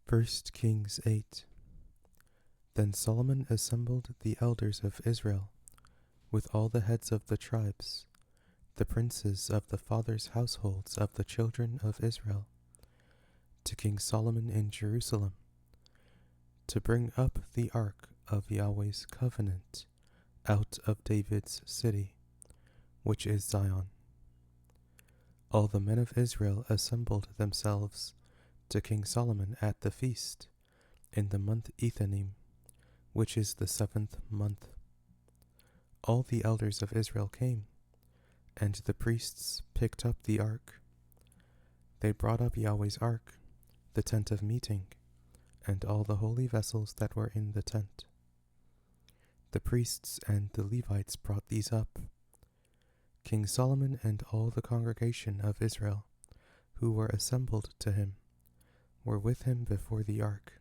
1 Kings 8. Then Solomon assembled the elders of Israel, with all the heads of the tribes, the princes of the fathers' households of the children of Israel, to King Solomon in Jerusalem, to bring up the ark of Yahweh's covenant out of David's city, which is Zion. All the men of Israel assembled themselves to King Solomon at the feast, in the month Ethanim, which is the 7th month. All the elders of Israel came, and the priests picked up the ark. They brought up Yahweh's ark, the tent of meeting, and all the holy vessels that were in the tent. The priests and the Levites brought these up. King Solomon and all the congregation of Israel, who were assembled to him, were with him before the ark,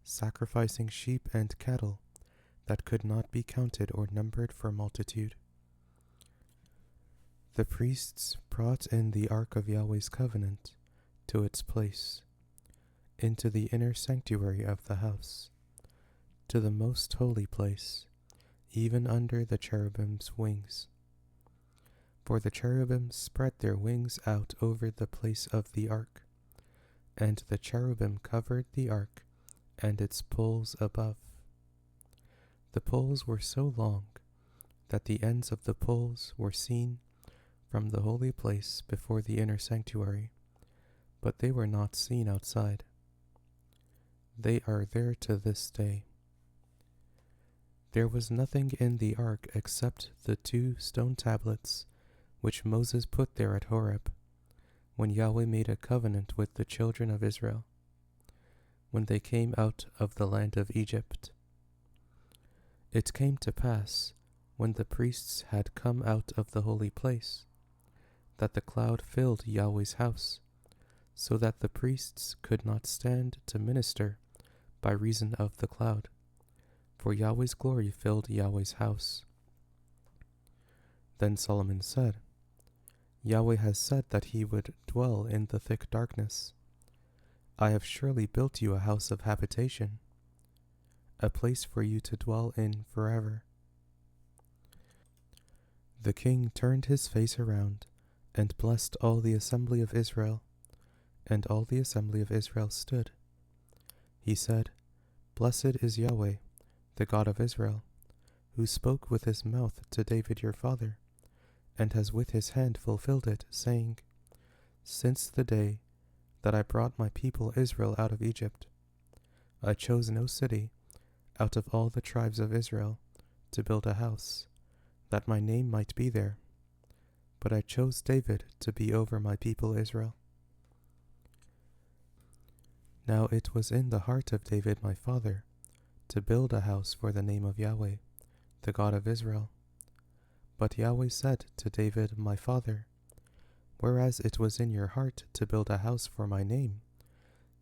sacrificing sheep and cattle that could not be counted or numbered for multitude. The priests brought in the ark of Yahweh's covenant to its place, into the inner sanctuary of the house, to the most holy place, even under the cherubim's wings. For the cherubim spread their wings out over the place of the ark, and the cherubim covered the ark and its poles above. The poles were so long that the ends of the poles were seen from the holy place before the inner sanctuary, but they were not seen outside. They are there to this day. There was nothing in the ark except the 2 stone tablets which Moses put there at Horeb, when Yahweh made a covenant with the children of Israel, when they came out of the land of Egypt. It came to pass, when the priests had come out of the holy place, that the cloud filled Yahweh's house, so that the priests could not stand to minister by reason of the cloud, for Yahweh's glory filled Yahweh's house. Then Solomon said, Yahweh has said that he would dwell in the thick darkness. I have surely built you a house of habitation, a place for you to dwell in forever. The king turned his face around and blessed all the assembly of Israel, and all the assembly of Israel stood. He said, Blessed is Yahweh, the God of Israel, who spoke with his mouth to David your father, and has with his hand fulfilled it, saying, Since the day that I brought my people Israel out of Egypt, I chose no city out of all the tribes of Israel to build a house, that my name might be there, but I chose David to be over my people Israel. Now it was in the heart of David my father to build a house for the name of Yahweh, the God of Israel. But Yahweh said to David my father, Whereas it was in your heart to build a house for my name,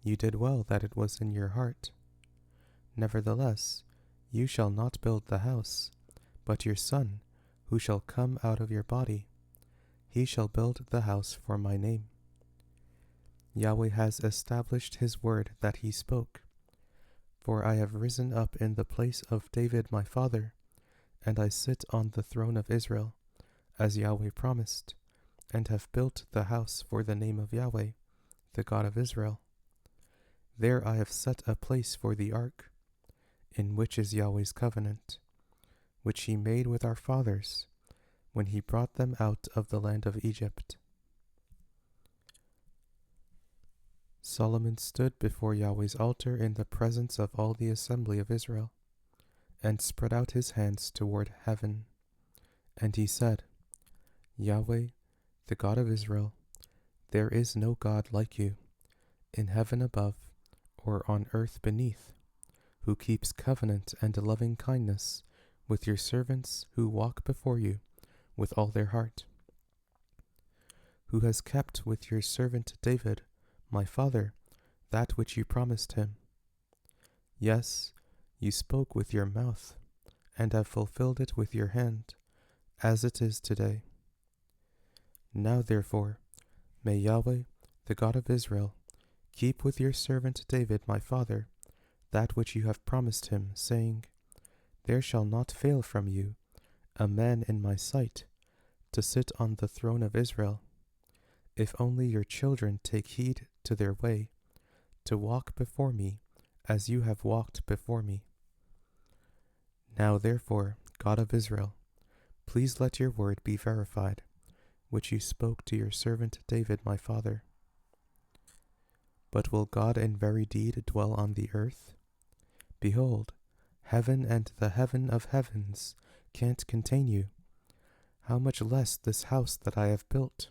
you did well that it was in your heart. Nevertheless, you shall not build the house, but your son, who shall come out of your body, he shall build the house for my name. Yahweh has established his word that he spoke. For I have risen up in the place of David my father, and I sit on the throne of Israel, as Yahweh promised, and have built the house for the name of Yahweh, the God of Israel. There I have set a place for the ark, in which is Yahweh's covenant, which he made with our fathers, when he brought them out of the land of Egypt. Solomon stood before Yahweh's altar in the presence of all the assembly of Israel, and spread out his hands toward heaven. And he said, Yahweh, the God of Israel, there is no God like you, in heaven above or on earth beneath, who keeps covenant and loving kindness with your servants who walk before you with all their heart, who has kept with your servant David, my father, that which you promised him. Yes, you spoke with your mouth, and have fulfilled it with your hand, as it is today. Now therefore, may Yahweh, the God of Israel, Keep with your servant David my father that which you have promised him, saying, There shall not fail from you a man in my sight to sit on the throne of Israel, if only your children take heed to their way, to walk before me as you have walked before me. Now therefore, God of Israel, please let your word be verified, which you spoke to your servant David my father. But will God in very deed dwell on the earth? Behold, heaven and the heaven of heavens can't contain you. How much less this house that I have built?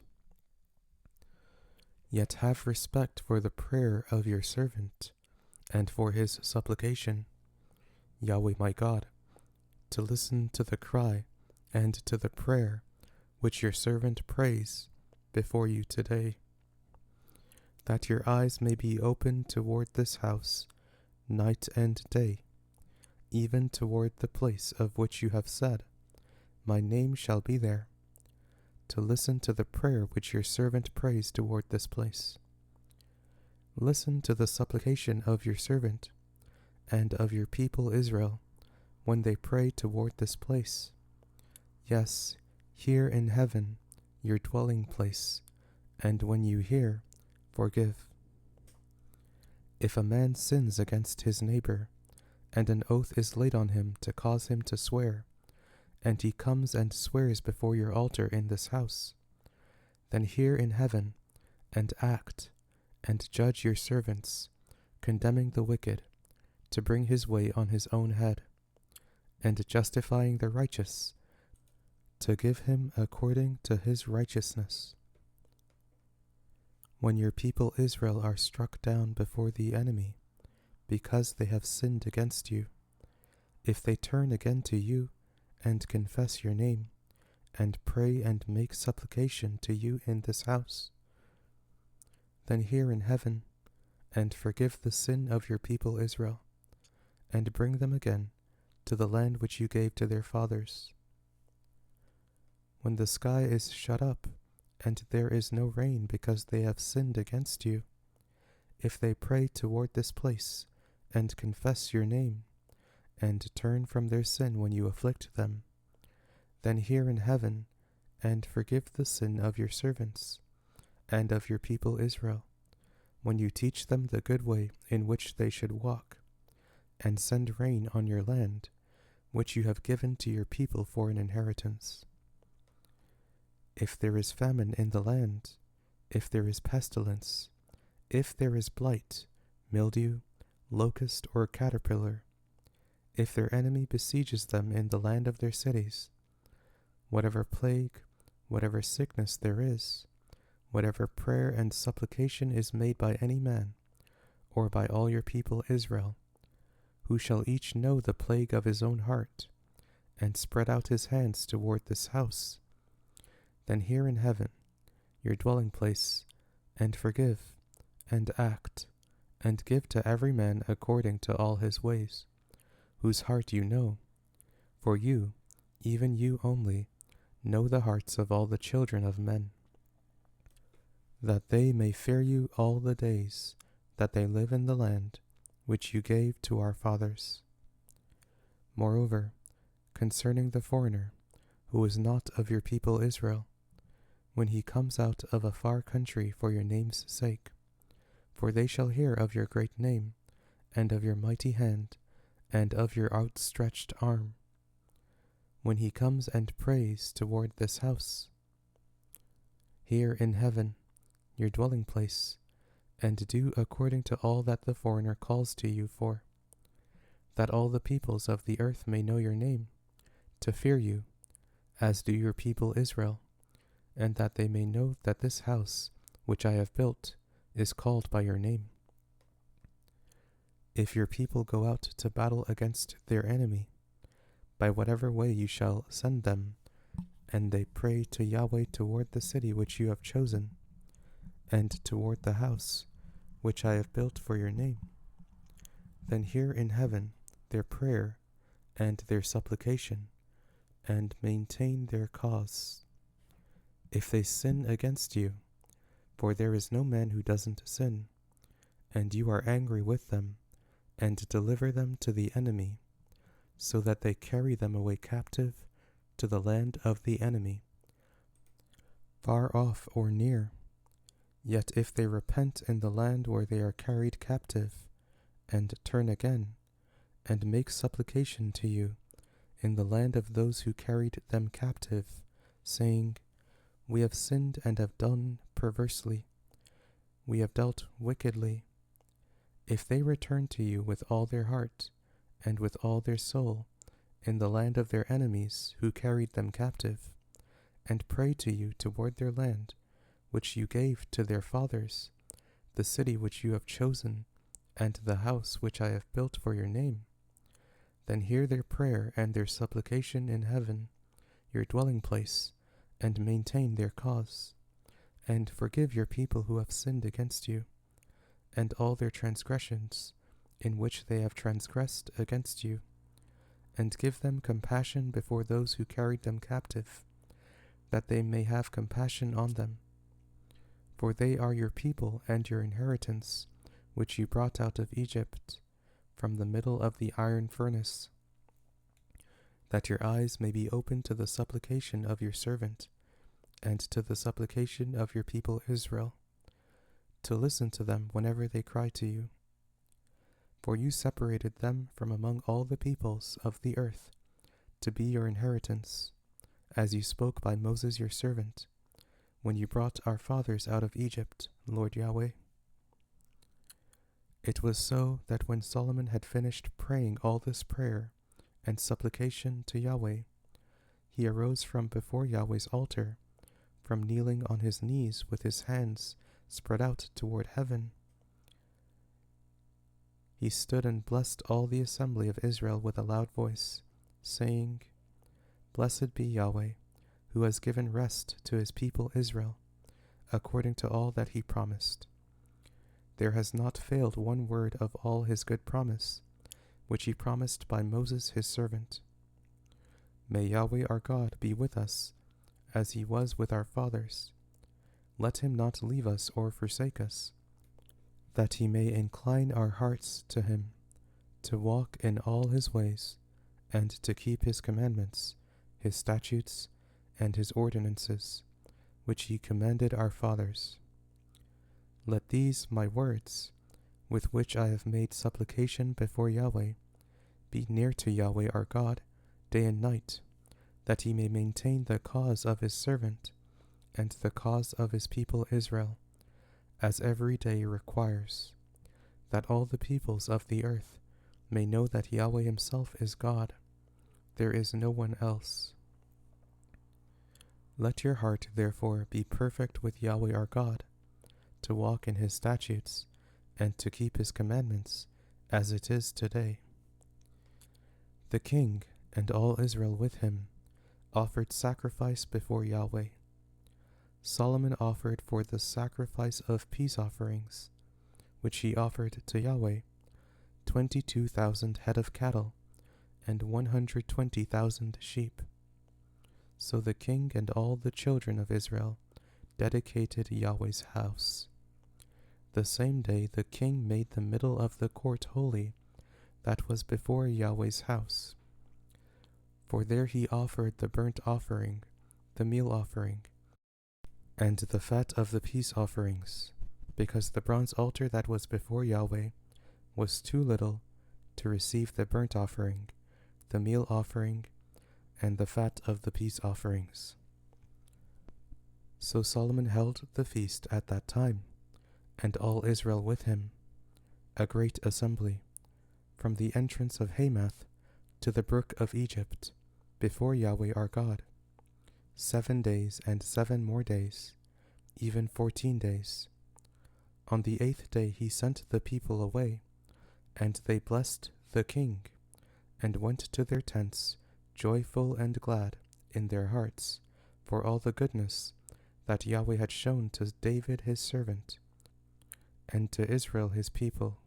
Yet have respect for the prayer of your servant, and for his supplication, Yahweh my God, to listen to the cry and to the prayer which your servant prays before you today, that your eyes may be open toward this house night and day, even toward the place of which you have said, My name shall be there, to listen to the prayer which your servant prays toward this place. Listen to the supplication of your servant and of your people Israel when they pray toward this place. Yes, here in heaven, your dwelling place, and when you hear, forgive. If a man sins against his neighbor, and an oath is laid on him to cause him to swear, and he comes and swears before your altar in this house, then hear in heaven, and act, and judge your servants, condemning the wicked, to bring his way on his own head, and justifying the righteous, to give him according to his righteousness. When your people Israel are struck down before the enemy, because they have sinned against you, if they turn again to you, and confess your name, and pray and make supplication to you in this house, then hear in heaven, and forgive the sin of your people Israel, and bring them again to the land which you gave to their fathers. When the sky is shut up, and there is no rain because they have sinned against you, if they pray toward this place, and confess your name, and turn from their sin when you afflict them, then hear in heaven, and forgive the sin of your servants, and of your people Israel, when you teach them the good way in which they should walk, and send rain on your land, which you have given to your people for an inheritance. If there is famine in the land, if there is pestilence, if there is blight, mildew, locust, or caterpillar, if their enemy besieges them in the land of their cities, whatever plague, whatever sickness there is, whatever prayer and supplication is made by any man, or by all your people Israel, who shall each know the plague of his own heart, and spread out his hands toward this house, then hear in heaven, your dwelling place, and forgive, and act, and give to every man according to all his ways, whose heart you know, for you, even you only, know the hearts of all the children of men, that they may fear you all the days that they live in the land which you gave to our fathers. Moreover, concerning the foreigner, who is not of your people Israel, when he comes out of a far country for your name's sake, for they shall hear of your great name, and of your mighty hand, and of your outstretched arm, when he comes and prays toward this house. Hear in heaven, your dwelling place, and do according to all that the foreigner calls to you for, that all the peoples of the earth may know your name, to fear you, as do your people Israel, and that they may know that this house which I have built is called by your name. If your people go out to battle against their enemy, by whatever way you shall send them, and they pray to Yahweh toward the city which you have chosen, and toward the house which I have built for your name, then hear in heaven their prayer and their supplication, and maintain their cause. If they sin against you, for there is no man who doesn't sin, and you are angry with them, and deliver them to the enemy, so that they carry them away captive to the land of the enemy, far off or near. Yet if they repent in the land where they are carried captive, and turn again, and make supplication to you in the land of those who carried them captive, saying, We have sinned and have done perversely, we have dealt wickedly. If they return to you with all their heart, and with all their soul, in the land of their enemies who carried them captive, and pray to you toward their land, which you gave to their fathers, the city which you have chosen, and the house which I have built for your name, then hear their prayer and their supplication in heaven, your dwelling place, and maintain their cause, and forgive your people who have sinned against you, and all their transgressions, in which they have transgressed against you, and give them compassion before those who carried them captive, that they may have compassion on them. For they are your people and your inheritance, which you brought out of Egypt, from the middle of the iron furnace, that your eyes may be open to the supplication of your servant, and to the supplication of your people Israel, to listen to them whenever they cry to you. For you separated them from among all the peoples of the earth, to be your inheritance, as you spoke by Moses your servant, when you brought our fathers out of Egypt, Lord Yahweh. It was so that when Solomon had finished praying all this prayer and supplication to Yahweh, he arose from before Yahweh's altar, from kneeling on his knees with his hands spread out toward heaven. He stood and blessed all the assembly of Israel with a loud voice, saying, Blessed be Yahweh, who has given rest to his people Israel, according to all that he promised. There has not failed one word of all his good promise, which he promised by Moses his servant. May Yahweh our God be with us, as he was with our fathers. Let him not leave us or forsake us, that he may incline our hearts to him, to walk in all his ways, and to keep his commandments, his statutes, and his ordinances, which he commanded our fathers. Let these my words, with which I have made supplication before Yahweh, be near to Yahweh our God, day and night, that he may maintain the cause of his servant, and the cause of his people Israel, as every day requires, that all the peoples of the earth may know that Yahweh himself is God. There is no one else. Let your heart, therefore, be perfect with Yahweh our God, to walk in his statutes, and to keep his commandments, as it is today. The king, and all Israel with him, offered sacrifice before Yahweh. Solomon offered for the sacrifice of peace offerings, which he offered to Yahweh, 22,000 head of cattle, and 120,000 sheep. So the king and all the children of Israel dedicated Yahweh's house. The same day the king made the middle of the court holy, that was before Yahweh's house. For there he offered the burnt offering, the meal offering, and the fat of the peace offerings, because the bronze altar that was before Yahweh was too little to receive the burnt offering, the meal offering, and the fat of the peace offerings. So Solomon held the feast at that time, and all Israel with him, a great assembly, from the entrance of Hamath to the brook of Egypt, before Yahweh our God, 7 days and 7 more days, even 14 days. On the 8th day he sent the people away, and they blessed the king, and went to their tents, joyful and glad in their hearts, for all the goodness that Yahweh had shown to David his servant, and to Israel his people.